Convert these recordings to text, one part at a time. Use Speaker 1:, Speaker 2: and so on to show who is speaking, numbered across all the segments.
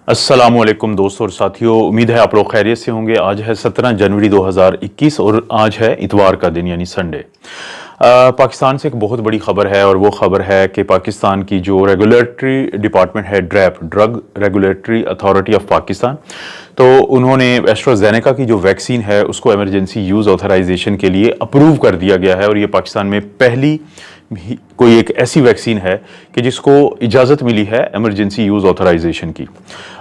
Speaker 1: अस्सलाम वालेकुम दोस्तों और साथियों, उम्मीद है आप लोग खैरियत से होंगे। आज है 17 जनवरी 2021 और आज है इतवार का दिन यानी संडे। पाकिस्तान से एक बहुत बड़ी खबर है और वो खबर है कि पाकिस्तान की जो रेगुलेटरी डिपार्टमेंट है DRAP, drug regulatory authority of Pakistan, तो उन्होंने एस्ट्राजेनेका की जो वैक्सीन है उसको इमरजेंसी यूज़ ऑथराइजेशन के लिए अप्रूव कर दिया गया है। और ये पाकिस्तान में पहली कोई एक ऐसी वैक्सीन है कि जिसको इजाज़त मिली है इमरजेंसी यूज़ ऑथराइजेशन की।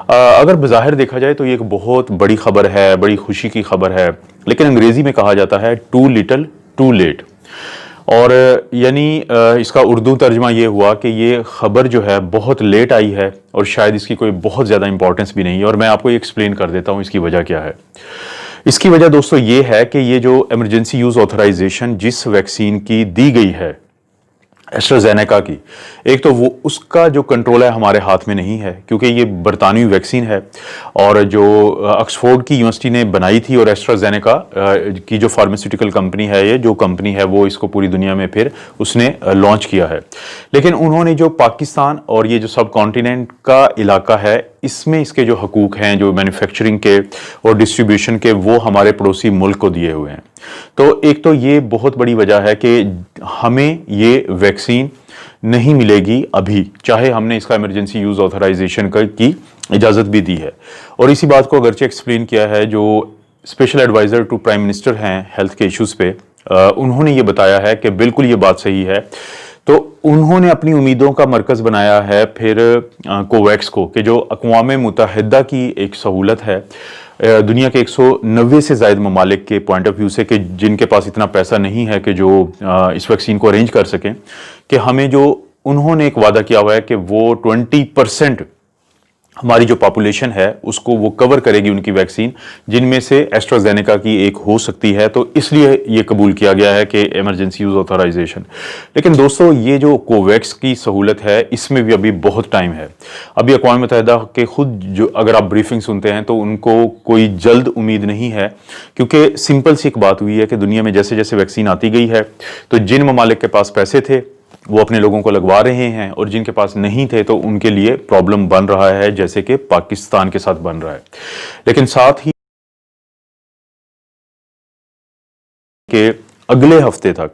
Speaker 1: अगर बज़ाहिर देखा जाए तो ये एक बहुत बड़ी खबर है, बड़ी खुशी की खबर है, लेकिन अंग्रेज़ी में कहा जाता है टू लिटल टू लेट। और यानी इसका उर्दू तर्जमा ये हुआ कि ये खबर जो है बहुत लेट आई है और शायद इसकी कोई बहुत ज़्यादा इंपॉर्टेंस भी नहीं है। और मैं आपको ये एक्सप्लेन कर देता हूँ इसकी वजह क्या है। इसकी वजह दोस्तों ये है कि ये जो इमरजेंसी यूज़ ऑथराइजेशन जिस वैक्सीन की दी गई है एस्ट्राजेनेका की, एक तो वो उसका जो कंट्रोल है हमारे हाथ में नहीं है क्योंकि ये बरतानवी वैक्सीन है और जो ऑक्सफोर्ड की यूनिवर्सिटी ने बनाई थी और एस्ट्राजेनेका की जो फार्मास्यूटिकल कंपनी है, ये जो कंपनी है वो इसको पूरी दुनिया में फिर उसने लॉन्च किया है। लेकिन उन्होंने जो पाकिस्तान और ये जो सब कॉन्टिनेंट का इलाका है इसमें इसके जो हकूक़ हैं जो मैन्युफैक्चरिंग के और डिस्ट्रीब्यूशन के, वो हमारे पड़ोसी मुल्क को दिए हुए हैं। तो एक तो ये बहुत बड़ी वजह है कि हमें ये वैक्सीन नहीं मिलेगी अभी, चाहे हमने इसका इमरजेंसी यूज़ ऑथराइजेशन की इजाज़त भी दी है। और इसी बात को अगरचे एक्सप्लेन किया है जो special adviser to prime minister हैं हेल्थ के इश्यूज़ पे, उन्होंने ये बताया है कि बिल्कुल ये बात सही है। तो उन्होंने अपनी उम्मीदों का मरकज़ बनाया है फिर कोवैक्स को, कि जो अक़वाम मुत्तहिदा की एक सहूलत है दुनिया के 190 से ज़ायद ममालिक के पॉइंट ऑफ व्यू से, कि जिनके पास इतना पैसा नहीं है कि जो इस वैक्सीन को अरेंज कर सकें, कि हमें जो उन्होंने एक वादा किया हुआ है कि वो 20% हमारी जो पॉपुलेशन है उसको वो कवर करेगी उनकी वैक्सीन, जिनमें से एस्ट्राजेनेका की एक हो सकती है। तो इसलिए ये कबूल किया गया है कि इमरजेंसी यूज़ ऑथराइजेशन। लेकिन दोस्तों ये जो कोवैक्स की सहूलत है इसमें भी अभी बहुत टाइम है। अभी अक़वाम मुत्तहिदा के खुद जो अगर आप ब्रीफिंग सुनते हैं तो उनको कोई जल्द उम्मीद नहीं है, क्योंकि सिंपल सी एक बात हुई है कि दुनिया में जैसे जैसे वैक्सीन आती गई है तो जिन ममालिक के पास पैसे थे वो अपने लोगों को लगवा रहे हैं और जिनके पास नहीं थे तो उनके लिए प्रॉब्लम बन रहा है, जैसे कि पाकिस्तान के साथ बन रहा है। लेकिन साथ ही के अगले हफ्ते तक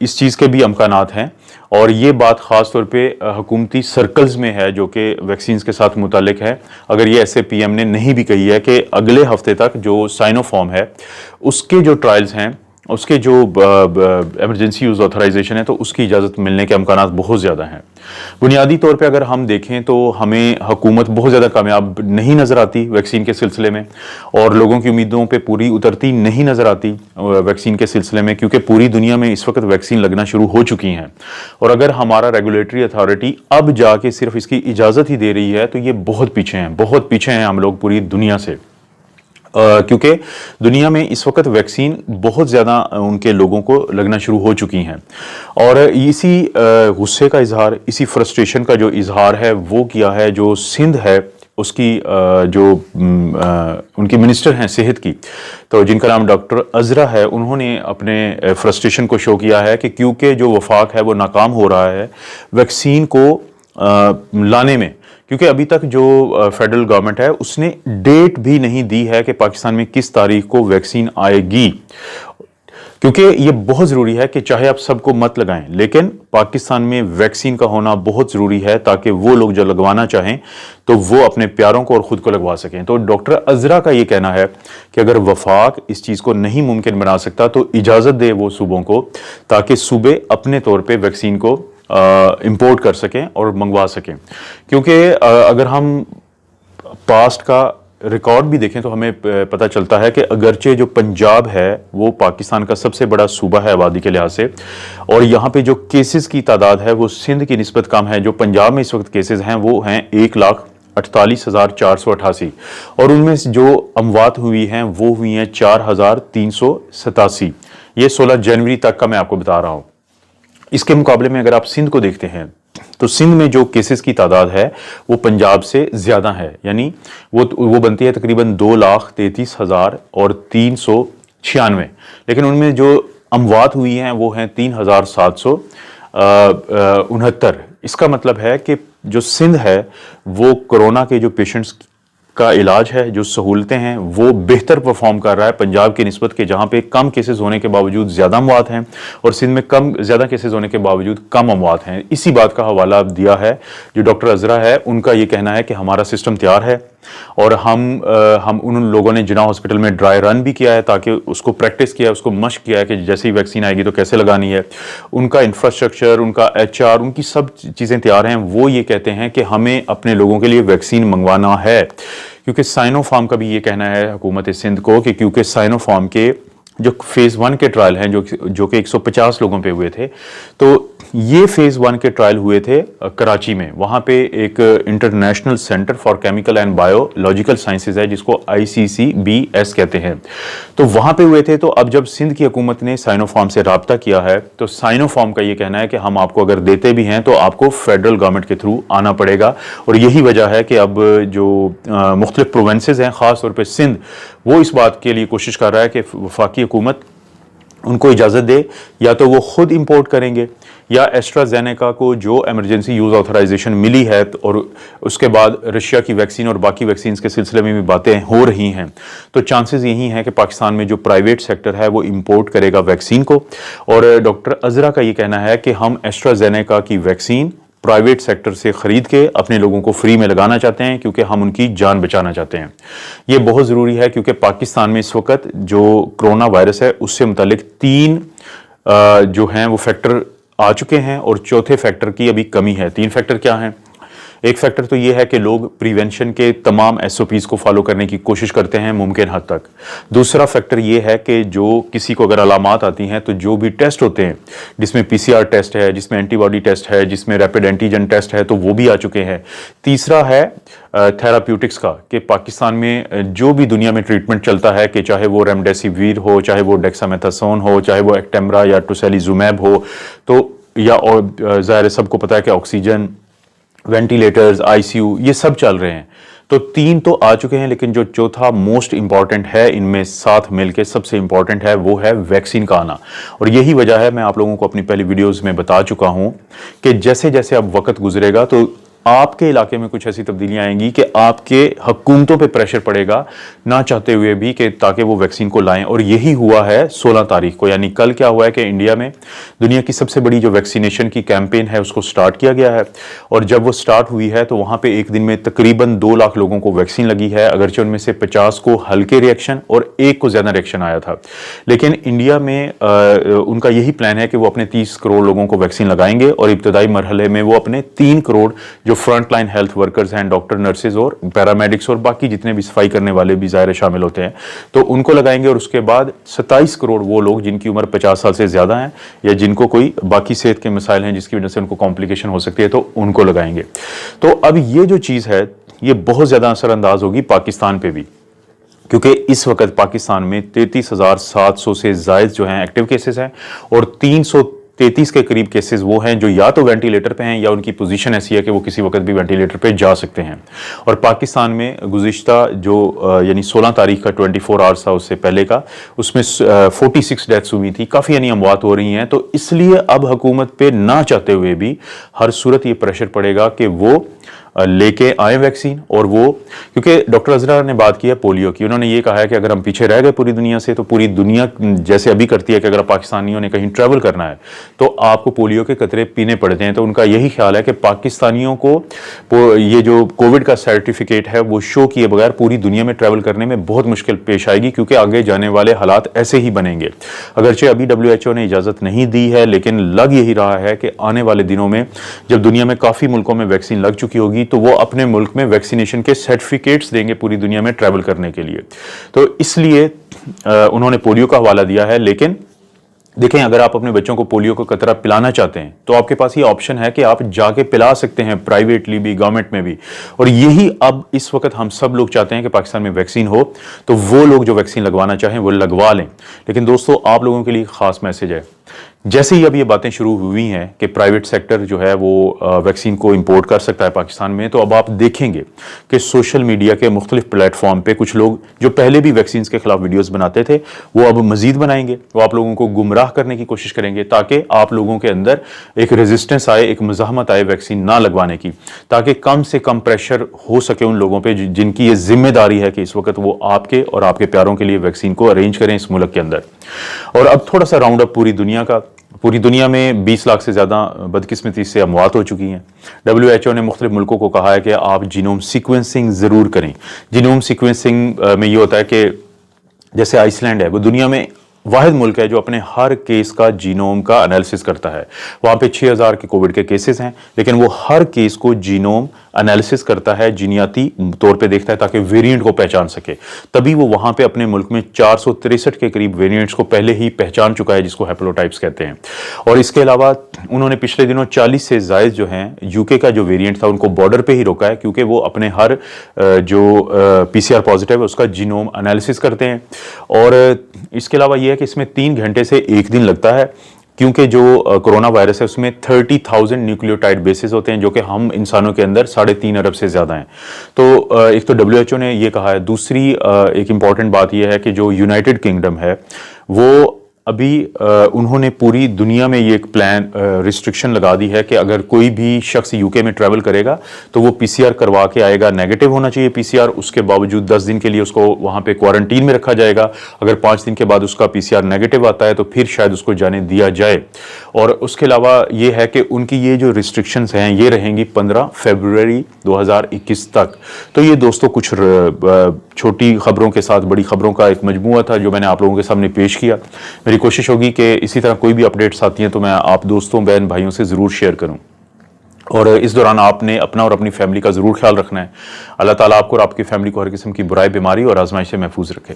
Speaker 1: इस चीज़ के भी अमकानात हैं और ये बात ख़ास तौर पे हुकूमती सर्कल्स में है जो कि वैक्सीन्स के साथ मुतालिक है। अगर ये ऐसे पीएम ने नहीं भी कही है कि अगले हफ्ते तक जो साइनोफार्म है उसके जो ट्रायल्स हैं, उसके जो इमरजेंसी यूज़ ऑथराइजेशन है, तो उसकी इजाज़त मिलने के अमकानात बहुत ज़्यादा हैं। बुनियादी तौर पे अगर हम देखें तो हमें हुकूमत बहुत ज़्यादा कामयाब नहीं नज़र आती वैक्सीन के सिलसिले में और लोगों की उम्मीदों पे पूरी उतरती नहीं नज़र आती वैक्सीन के सिलसिले में, क्योंकि पूरी दुनिया में इस वक्त वैक्सीन लगना शुरू हो चुकी हैं। और अगर हमारा रेगुलेटरी अथॉरिटी अब जाके सिर्फ इसकी इजाज़त ही दे रही है तो ये बहुत पीछे हैं, बहुत पीछे हैं हम लोग पूरी दुनिया से, क्योंकि दुनिया में इस वक्त वैक्सीन बहुत ज़्यादा उनके लोगों को लगना शुरू हो चुकी हैं। और इसी गुस्से का इजहार, इसी फ्रस्ट्रेशन का जो इजहार है वो किया है जो सिंध है उसकी जो उनकी मिनिस्टर हैं सेहत की, तो जिनका नाम डॉक्टर अज़रा है, उन्होंने अपने फ्रस्ट्रेशन को शो किया है कि क्योंकि जो वफाक है वो नाकाम हो रहा है वैक्सीन को लाने में, क्योंकि अभी तक जो फेडरल गवर्नमेंट है उसने डेट भी नहीं दी है कि पाकिस्तान में किस तारीख को वैक्सीन आएगी। क्योंकि ये बहुत ज़रूरी है कि चाहे आप सबको मत लगाएं, लेकिन पाकिस्तान में वैक्सीन का होना बहुत ज़रूरी है ताकि वो लोग जो लगवाना चाहें तो वो अपने प्यारों को और ख़ुद को लगवा सकें। तो डॉक्टर अज़रा का ये कहना है कि अगर वफाक इस चीज़ को नहीं मुमकिन बना सकता तो इजाज़त दे वो सूबों को, ताकि सूबे अपने तौर पर वैक्सीन को इंपोर्ट कर सकें और मंगवा सकें। क्योंकि अगर हम पास्ट का रिकॉर्ड भी देखें तो हमें पता चलता है कि अगरचे जो पंजाब है वो पाकिस्तान का सबसे बड़ा सूबा है आबादी के लिहाज से, और यहाँ पे जो केसेस की तादाद है वो सिंध की निस्बत कम है। जो पंजाब में इस वक्त केसेस हैं वो हैं 1,48,488 और उनमें जो अमवात हुई हैं वो हुई हैं 4,387। ये 16 जनवरी तक का मैं आपको बता रहा हूँ। इसके मुकाबले में अगर आप सिंध को देखते हैं तो सिंध में जो केसेस की तादाद है वो पंजाब से ज़्यादा है, यानी वो बनती है तकरीबन 2,33,396, लेकिन उनमें जो अमवात हुई हैं वो हैं 3,700 69। इसका मतलब है कि जो सिंध है वो कोरोना के जो पेशेंट्स का इलाज है, जो सहूलतें हैं, वो बेहतर परफॉर्म कर रहा है पंजाब की निस्बत के, जहां पे कम केसेस होने के बावजूद ज़्यादा अमवात हैं, और सिंध में ज़्यादा केसेस होने के बावजूद कम अमवात हैं। इसी बात का हवाला दिया है जो डॉक्टर अजरा है, उनका ये कहना है कि हमारा सिस्टम तैयार है, और हम उन लोगों ने जिना हॉस्पिटल में ड्राई रन भी किया है, ताकि उसको प्रैक्टिस किया है, उसको मशक किया है कि जैसे ही वैक्सीन आएगी तो कैसे लगानी है। उनका इंफ्रास्ट्रक्चर, उनका HR, उनकी सब चीज़ें तैयार हैं। वो ये कहते हैं कि हमें अपने लोगों के लिए वैक्सीन मंगवाना है, क्योंकि साइनोफार्म का भी ये कहना है हुकूमत सिंध को कि क्योंकि साइनोफार्म के जो फेज़ 1 के ट्रायल हैं जो कि 150 लोगों पे हुए थे, तो ये फेज़ 1 के ट्रायल हुए थे कराची में। वहाँ पे एक international centre for chemical and biological sciences है, जिसको ICCBS कहते हैं, तो वहाँ पे हुए थे। तो अब जब सिंध की हुकूमत ने साइनोफार्म से रब्ता किया है, तो साइनोफार्म का ये कहना है कि हम आपको अगर देते भी हैं तो आपको फेडरल गवर्नमेंट के थ्रू आना पड़ेगा। और यही वजह है कि अब जो मुख्तलिफ प्रोविंसेस हैं, ख़ास तौर पर सिंध, वो इस बात के लिए कोशिश कर रहा है कि वफाकी हुकूमत उनको इजाज़त दे, या तो वो खुद इंपोर्ट करेंगे, या एस्ट्राजेनेका को जो एमरजेंसी यूज़ ऑथराइजेशन मिली है, और उसके बाद रशिया की वैक्सीन और बाकी वैक्सीन के सिलसिले में भी बातें हो रही हैं, तो चांसेस यही हैं कि पाकिस्तान में जो प्राइवेट सेक्टर है वो इंपोर्ट करेगा वैक्सीन को। और डॉक्टर अजरा का ये कहना है कि हम एस्ट्राजेनेका की वैक्सीन प्राइवेट सेक्टर से ख़रीद के अपने लोगों को फ्री में लगाना चाहते हैं, क्योंकि हम उनकी जान बचाना चाहते हैं। ये बहुत ज़रूरी है, क्योंकि पाकिस्तान में इस वक्त जो कोरोना वायरस है उससे मुतालिक 3 जो हैं वो फैक्टर आ चुके हैं, और चौथे फैक्टर की अभी कमी है। 3 फैक्टर क्या हैं? एक फैक्टर तो ये है कि लोग प्रिवेंशन के तमाम SOPs को फॉलो करने की कोशिश करते हैं मुमकिन हद तक। दूसरा फैक्टर ये है कि जो किसी को अगर अलामात आती हैं, तो जो भी टेस्ट होते हैं, जिसमें PCR टेस्ट है, जिसमें एंटीबॉडी टेस्ट है, जिसमें रैपिड एंटीजन टेस्ट है, तो वो भी आ चुके हैं। तीसरा है थेराप्यूटिक्स का, कि पाकिस्तान में जो भी दुनिया में ट्रीटमेंट चलता है, कि चाहे वो रेमडेसिविर हो, चाहे वो डेक्सामेथासोन हो, चाहे वो एक्टेमरा या टोसिलिजुमैब हो, तो या और ज़ाहिर सबको पता है कि ऑक्सीजन, वेंटिलेटर्स, ICU, ये सब चल रहे हैं। तो 3 तो आ चुके हैं, लेकिन जो चौथा मोस्ट इंपॉर्टेंट है इनमें साथ मिलके सबसे इंपॉर्टेंट है, वो है वैक्सीन का आना। और यही वजह है, मैं आप लोगों को अपनी पहली वीडियोस में बता चुका हूं कि जैसे जैसे अब वक्त गुजरेगा तो आपके इलाके में कुछ ऐसी तब्दीलियां आएंगी कि आपके हुकूमतों पे प्रेशर पड़ेगा, ना चाहते हुए भी, कि ताकि वो वैक्सीन को लाएं। और यही हुआ है 16 तारीख को, यानी कल क्या हुआ है कि इंडिया में दुनिया की सबसे बड़ी जो वैक्सीनेशन की कैंपेन है उसको स्टार्ट किया गया है। और जब वो स्टार्ट हुई है तो वहाँ पे एक दिन में तकरीबन 2 लाख लोगों को वैक्सीन लगी है, अगरचे उनमें से 50 को हल्के रिएक्शन और 1 को ज़्यादा रिएक्शन आया था। लेकिन इंडिया में उनका यही प्लान है कि वो अपने 30 करोड़ लोगों को वैक्सीन लगाएंगे, और इब्तदाई मरहले में वो अपने 3 करोड़ जो फ्रंट लाइन हेल्थ वर्कर्स हैं, डॉक्टर, नर्सेज और पैरामेडिक्स और बाकी जितने भी सफाई करने वाले भी ज़ाहिर शामिल होते हैं, तो उनको लगाएंगे। और उसके बाद 27 करोड़ वो लोग जिनकी उम्र 50 साल से ज़्यादा है, या जिनको कोई बाकी सेहत के मसाइल हैं जिसकी वजह से उनको कॉम्प्लिकेशन हो सकती है, तो उनको लगाएंगे। तो अब ये जो चीज़ है ये बहुत ज़्यादा असरअंदाज होगी पाकिस्तान पे भी, क्योंकि इस वक्त पाकिस्तान में 33,700 से ज़ायद जो हैं एक्टिव केसेस हैं, और 333 के करीब केसेस वो हैं जो या तो वेंटिलेटर पे हैं, या उनकी पोजीशन ऐसी है कि वो किसी वक्त भी वेंटिलेटर पे जा सकते हैं। और पाकिस्तान में गुज़िश्ता जो यानी 16 तारीख का 24 आवर्स था उससे पहले का, उसमें 46 डेथ्स हुई थी, काफ़ी यानी अमवात हो रही हैं। तो इसलिए अब हुकूमत पे ना चाहते हुए भी हर सूरत ये प्रेशर पड़ेगा कि वो लेके आए वैक्सीन। और वो, क्योंकि डॉक्टर अजरा ने बात की है पोलियो की, उन्होंने ये कहा है कि अगर हम पीछे रह गए पूरी दुनिया से, तो पूरी दुनिया जैसे अभी करती है कि अगर पाकिस्तानियों ने कहीं ट्रैवल करना है तो आपको पोलियो के कतरे पीने पड़ते हैं। तो उनका यही ख्याल है कि पाकिस्तानियों को ये जो कोविड का सर्टिफिकेट है वो शो किए बगैर पूरी दुनिया में ट्रैवल करने में बहुत मुश्किल पेश आएगी, क्योंकि आगे जाने वाले हालात ऐसे ही बनेंगे। अगरचे अभी WHO ने इजाज़त नहीं दी है, लेकिन लग यही रहा है कि आने वाले दिनों में जब दुनिया में काफ़ी मुल्कों में वैक्सीन लग चुकी होगी, तो वो अपने मुल्क में वैक्सीनेशन के सर्टिफिकेट्स देंगे पूरी दुनिया में ट्रैवल करने के लिए। तो इसलिए उन्होंने पोलियो का हवाला दिया है। लेकिन देखें, अगर आप अपने बच्चों को पोलियो का कतरा पिलाना चाहते हैं तो आपके पास ये ऑप्शन है कि आप जाके पिला सकते हैं, प्राइवेटली भी, गवर्नमेंट में भी। और यही अब इस वक्त हम सब लोग चाहते हैं कि पाकिस्तान में वैक्सीन हो, तो वो लोग जो वैक्सीन लगवाना चाहें वो लगवा लें। लेकिन दोस्तों, आप लोगों के लिए खास मैसेज है, جیسے ہی اب یہ باتیں شروع ہوئی ہیں کہ پرائیویٹ سیکٹر جو ہے وہ ویکسین کو امپورٹ کر سکتا ہے پاکستان میں، تو اب آپ دیکھیں گے کہ سوشل میڈیا کے مختلف پلیٹ فارم پہ کچھ لوگ جو پہلے بھی ویکسینز کے خلاف ویڈیوز بناتے تھے وہ اب مزید بنائیں گے، وہ آپ لوگوں کو گمراہ کرنے کی کوشش کریں گے تاکہ آپ لوگوں کے اندر ایک ریزسٹنس آئے، ایک مزاحمت آئے ویکسین نہ لگوانے کی، تاکہ کم سے کم پریشر ہو سکے ان لوگوں پہ جن کی یہ ذمہ داری ہے کہ اس وقت وہ آپ کے اور آپ کے پیاروں کے لیے ویکسین کو ارینج کریں اس ملک کے اندر۔ اور اب تھوڑا سا راؤنڈ اپ پوری دنیا میں 20 لاکھ سے زیادہ بدقسمتی سے اموات ہو چکی ہیں۔ WHO نے مختلف ملکوں کو کہا ہے کہ آپ جینوم سیکوینسنگ ضرور کریں۔ جینوم سیکوینسنگ میں یہ ہوتا ہے کہ جیسے آئس لینڈ ہے، وہ دنیا میں واحد ملک ہے جو اپنے ہر کیس کا جینوم کا انالیسس کرتا ہے۔ وہاں پہ 6000 کے کووڈ کے کیسز ہیں، لیکن وہ ہر کیس کو جینوم انالیسس کرتا ہے، جینیاتی طور پہ دیکھتا ہے تاکہ ویریئنٹ کو پہچان سکے۔ تبھی وہ وہاں پہ اپنے ملک میں 463 کے قریب ویریئنٹس کو پہلے ہی پہچان چکا ہے، جس کو ہیپلوٹائپس کہتے ہیں۔ اور اس کے علاوہ انہوں نے پچھلے دنوں 40 سے زائد جو ہیں UK کا جو ویریئنٹ تھا ان کو بارڈر پہ ہی روکا ہے، کیونکہ وہ اپنے ہر جو PCR پازیٹیو ہے اس کا جینوم انالیسس کرتے ہیں۔ اور اس کے علاوہ یہ ہے کہ اس میں 3 گھنٹے سے 1 دن لگتا ہے، کیونکہ جو کرونا وائرس ہے اس میں 30,000 نیوکلیوٹائڈ بیسز ہوتے ہیں جو کہ ہم انسانوں کے اندر 3.5 ارب سے زیادہ ہیں۔ تو ایک تو WHO نے یہ کہا ہے، دوسری ایک امپورٹنٹ بات یہ ہے کہ جو یونائٹڈ کنگڈم ہے وہ ابھی انہوں نے پوری دنیا میں یہ ایک پلان ریسٹرکشن لگا دی ہے کہ اگر کوئی بھی شخص UK میں ٹریول کرے گا تو وہ PCR کروا کے آئے گا، نیگیٹو ہونا چاہیے PCR، اس کے باوجود 10 دن کے لیے اس کو وہاں پہ کوارنٹین میں رکھا جائے گا۔ اگر 5 دن کے بعد اس کا PCR نیگیٹو آتا ہے تو پھر شاید اس کو جانے دیا جائے۔ اور اس کے علاوہ یہ ہے کہ ان کی یہ جو ریسٹرکشنز ہیں یہ رہیں گی 15 فروری 2021 تک۔ تو یہ دوستو کچھ چھوٹی خبروں کے ساتھ بڑی خبروں کا ایک مجموعہ تھا جو میں نے آپ لوگوں کے سامنے پیش کیا۔ میری کوشش ہوگی کہ اسی طرح کوئی بھی اپڈیٹس آتی ہیں تو میں آپ دوستوں، بہن بھائیوں سے ضرور شیئر کروں، اور اس دوران آپ نے اپنا اور اپنی فیملی کا ضرور خیال رکھنا ہے۔ اللہ تعالیٰ آپ کو اور آپ کی فیملی کو ہر قسم کی برائی، بیماری اور آزمائش سے محفوظ رکھے۔